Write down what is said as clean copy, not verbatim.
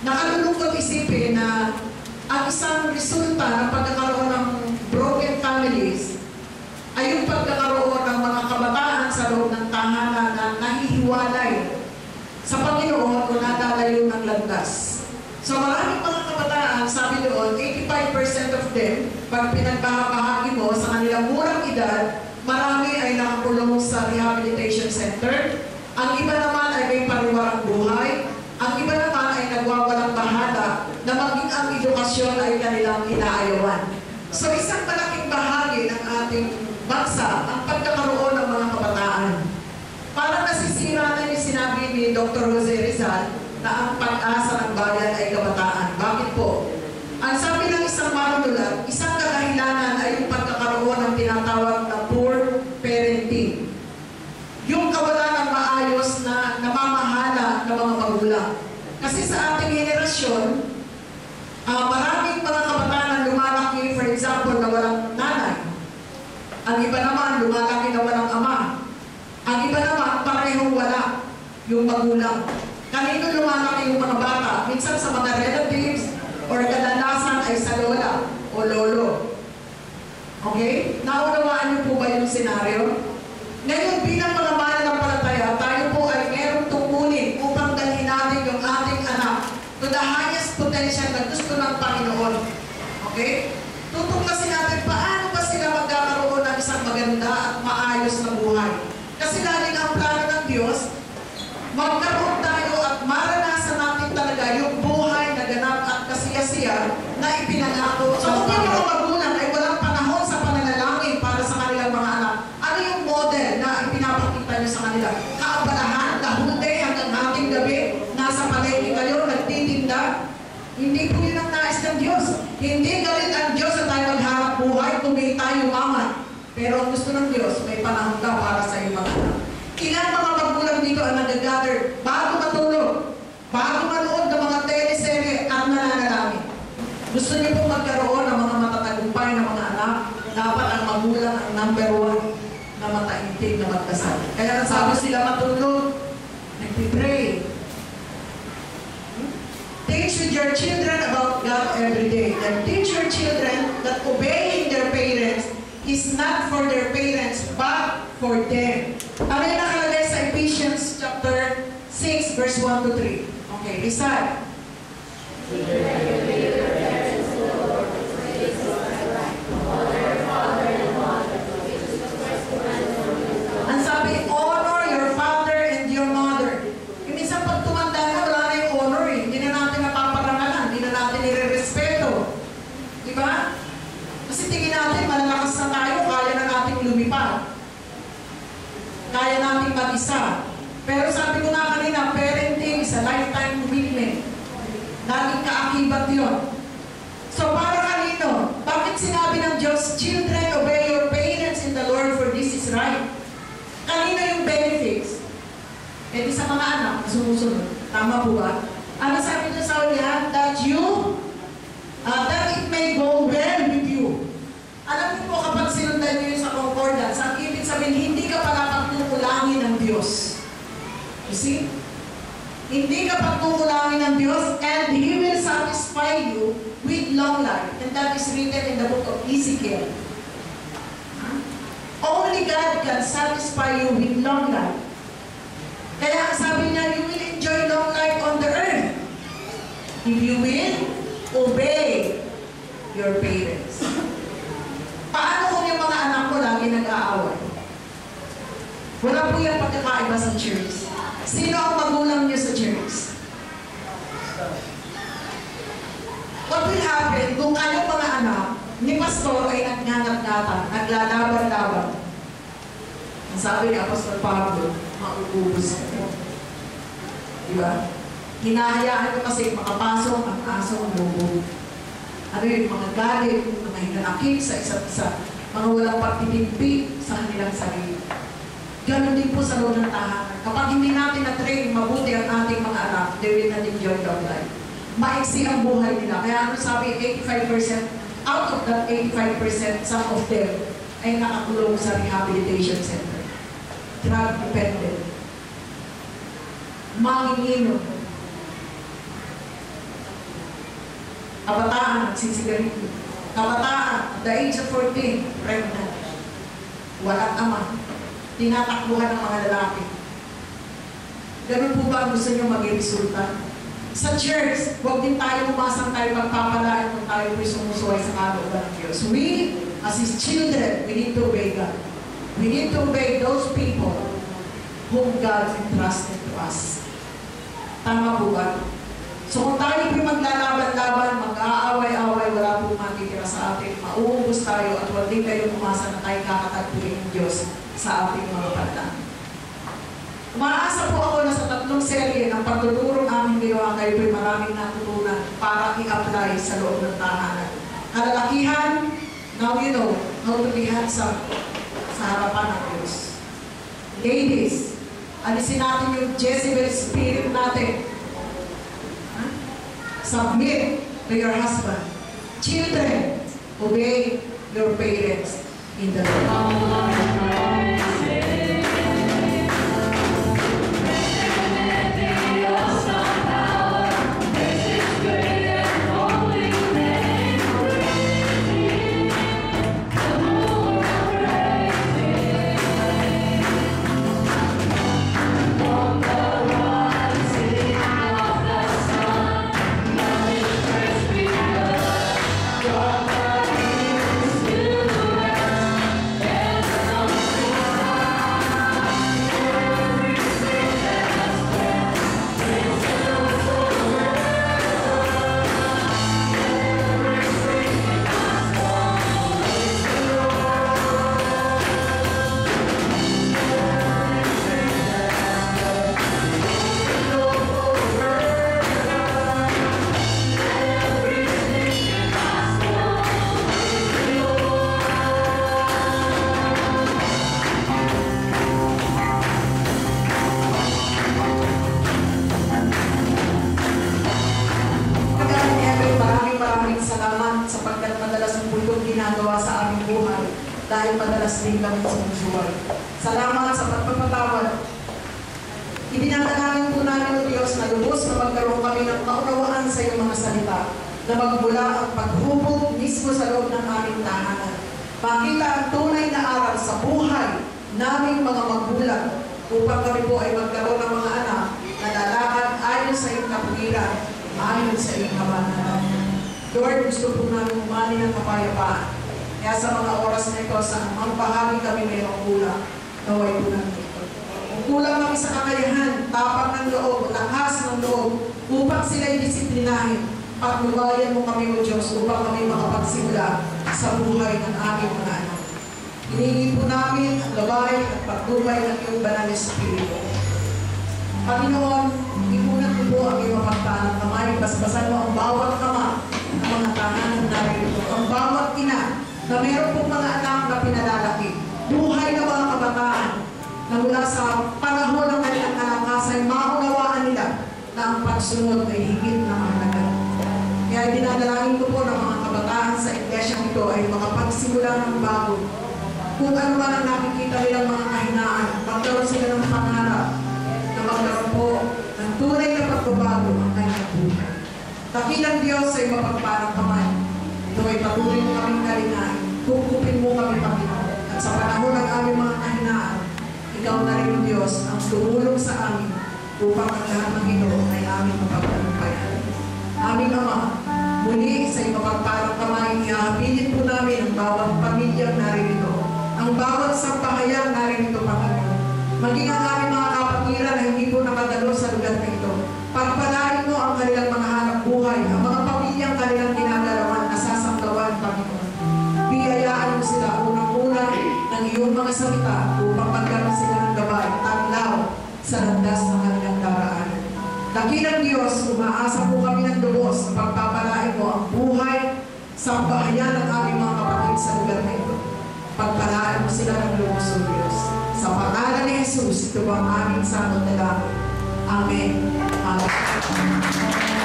Nakalulungkot isipin na ang isang resulta ng pagkakaroon ng broken families ay yung pagkakaroon ng mga kabataan sa loob ng tahanan na nahihiwalay sa Panginoon o nadalayo ng landas. So maraming mga kabataan, sabi doon, 85% of them, pag pinagbahagi mo sa kanilang murang edad, marami ay nakakulong sa rehabilitation center. Ang iba naman ay may pariwarang buhay. Ang iba naman ay nagwawalang bahala na maging ang edukasyon ay kanilang inaayawan. So isang malaking bahagi ng ating bansa ang pagkakaroon ng mga kabataan. Parang nasisira na yung sinabi ni Dr. Jose Rizal na ang pag-asa ng bayan ay kabataan. Bakit po? Ang sabi ng isang manunulat, isang kadahilanan ay yung pagkakaroon ng tinatawag na poor parenting. Yung kawalan ng maayos na namamahala ng mga magulang. Kasi sa ating henerasyon, maraming mga kabataan ang lumalaki, for example, na walang nanay. Ang iba naman, lumalaki na walang ama. Ang iba naman, parehong wala yung magulang. Kanino lumalaki yung mga bata? Minsan sa mga relatives or kadalasan ay sa lola o lolo. Okay? Naunawaan niyo po ba yung senaryo? Ngayon, bilang mga mananampalataya, tayo po ay merong tungkulin upang dalhin natin yung ating anak to the highest potential na gusto ng Panginoon. Okay? Tutuklasin natin paano ba sila magkakaroon ng isang maganda at maayos na buhay. Kasi laging ang plano ng Diyos, magkaroon tayo at maranasan natin talaga yung buhay na ganap at kasiyasiya na ipinangako. So kung yung mga magulang ay walang panahon sa pananalangin para sa kanilang mga anak, ano yung model na ipinapakita nyo sa kanila? Kaabalahan, kahunde hanggang ating gabi, nasa palengke kayo, nagtitinda. Hindi po yun ang nais ng Diyos. Hindi galit ang Diyos na tayo maghanap buhay, kumita, yumaman. Pero ang gusto ng Diyos, may panahon ka para sa iyong mga anak. Ilang mga magulang dito ang nag-gather bago matulog, bago manood ng mga teleserye at nananalangin. Gusto niyo pong magkaroon ng mga matatagumpay na mga anak, dapat ang magulang ang number 1 na mataintig na magdasal. Kaya sabi sila matulog, nagpipray. Teach with your children about God every day. And teach your children that obeying their parents is not for their parents, but for them. Ano yung nakalagay sa Ephesians chapter 6, verse 1 to 3? Okay, recite. Ang sabi, honor your father and your mother. Yung minsan pag tumanda na, wala na yung honor eh. Hindi na natin napaparangalan, hindi na natin nire-respeto. Diba? Kasi tingin natin, malalakas na tayo, kaya na natin lumipad. Kaya natin mag-isa. Pero sabi ko nga kanina, parenting is a lifetime commitment. Laging kaakibat yun. So para kanino? Bakit sinabi ng Diyos, children, obey your parents in the Lord for this is right? Kanino yung benefits? E di sa mga anak, sumusunod. Tama po ba? Ano sabi niya sa ulihan? That it may go well with you. Alam niyo po kapag sinundan niyo sa concordance, ang ibig sabihin, hindi ka pala pagkukulangin ng Diyos. You see? Hindi ka pagkukulangin ng Diyos and He will satisfy you with long life. And that is written in the book of Ezekiel. Only God can satisfy you with long life. Kaya sabi niya, you will enjoy long life on the earth if you will obey your parents. Paano kung yung mga anak mo lagi nag-aaway? Wala po yung pagkakaiba sa church. Sino ang magulang niyo sa church? What will happen kung kayong mga anak ni pastor ay nagngangat-ngatan, naglalaban-laban? Ang sabi ni Apostol Pablo, mauubos ka. Diba? Hinahayaan ko kasi makapasok ang asong lobo. Ano yung mga galit, mga hinanakit sa isa't isa, mga walang pagtitimpi sa kanilang sarili. Ganon din po sa loob ng tahanan. Kapag hindi natin na-train mabuti ang ating mga anak, they will not enjoy long life. Maiksi ang buhay nila. Kaya ano sabi, 85%, out of that 85%, some of them ay nakakulong sa rehabilitation center. Drug dependent. Manginginom. Kabataan, nagsisigarilyo. Kabataan, at the age of 14, pregnant. Walang ama. Tinatakbuhan ng mga lalaki. Ganun po ba gusto nyo maging resulta? Sa church, huwag din tayo umasang tayo magpapalaan kung tayo po'y sumusuway sa kalooban ng Diyos. We, as His children, we need to obey God. We need to obey those people whom God entrusted to us. Tama po ba? So kung tayo po'y maglalaban-laban, mag-aaway-away, wala po matitira sa atin, mauubos tayo at huwag din kayo umasa na tayo kakatagpuin ng Diyos sa ating mga pandang. Umaasa po ako na sa 3 serye ng pagtuturo namin ginawa kayo po'y maraming natutunan para i-apply sa loob ng tahanan. Kalalakihan, now you know how to be handsome sa harapan ng Diyos. Ladies, alisin natin yung Jezebel spirit natin. Submit to your husband. Children, obey your parents in the Lord. Dahil madalas din kami sumusuway. Salamat sa pagpapatawad. Ibinanalangin po namin o Diyos na lubos na magkaroon kami ng kaunawaan sa iyong mga salita na magbula ang paghubog mismo sa loob ng aming tahanan. Makita ang tunay na aral sa buhay naming mga magulang upang kami po ay magkaroon ng mga anak na lalakad ayon sa iyong kapugiran, ayon sa iyong kabanalan. Lord, gusto po namin umani ng kapayapaan. Kaya sa mga oras na ito, sa mga bahagi kami mayroong kulang, naway po namin ito. Kung kulang kami sa kakayahan, tapang ng loob, lakas ng loob, upang sila'y disiplinahin, patnubayan mo kami o Diyos upang kami makapagsimula sa buhay ng aming mga anak. Hiningi po namin ang gabay at pagtubay ng iyong banal na Espiritu. Panginoon, ipunat mo po ang iyong mapagpalang kamay, basbasan mo ang bawat kama ng mga tahanan namin ito, ang bawat ina na meron pong mga anak na pinalalaki, buhay na mga kabataan na mula sa panahon ng kanilang kalakasan, maunawaan nila na ang pagsunod ay higit na mahalaga. Kaya dinadalangin ko po ng mga kabataan sa iglesyang ito ay makapagsimula ng bago. Kung ano man ang nakikita nilang mga kahinaan, magkaroon sila ng pangarap na magkaroon po ng tunay na pagbabago ang kanilang buhay. Dakilang Diyos ay mapagparang kamay. Ito ay patuloy mo kaming kalinain. Kukupin mo kami, Panginoon. At sa panahon ng aming mga kahinaan, Ikaw na rin, Diyos, ang tumulong sa amin upang ang lahat ng ito ay aming mapagtagumpayan. Aming Ama, muli sa iyong mapagparang kamay, ihahabilin po namin ang bawat pamilyang naririto, ang bawat sampahayang naririto, Panginoon. Maging ang aming mga kapatiran na hindi po nakadalo sa lugar na ito. Pagpalain mo ang kanilang mga hanap buhay, ang mga pamilyang kanilang ginagalawan, nasasanggawan, Panginoon. Biyayaan mo sila unang-una ng iyong mga salita upang magkaroon sila ng gabay, taglaw sa landas ng kanilang daraanan. Dakilang Diyos, umaasa po kami ng lubos na pagpapalain mo ang buhay sa bahayan ng aming mga kapatid sa lugar na ito. Pagpalaan mo sila ng lubos, O Diyos. Sa pangalan ni Jesus, ito ang aming samot na langit. Amen. Amen.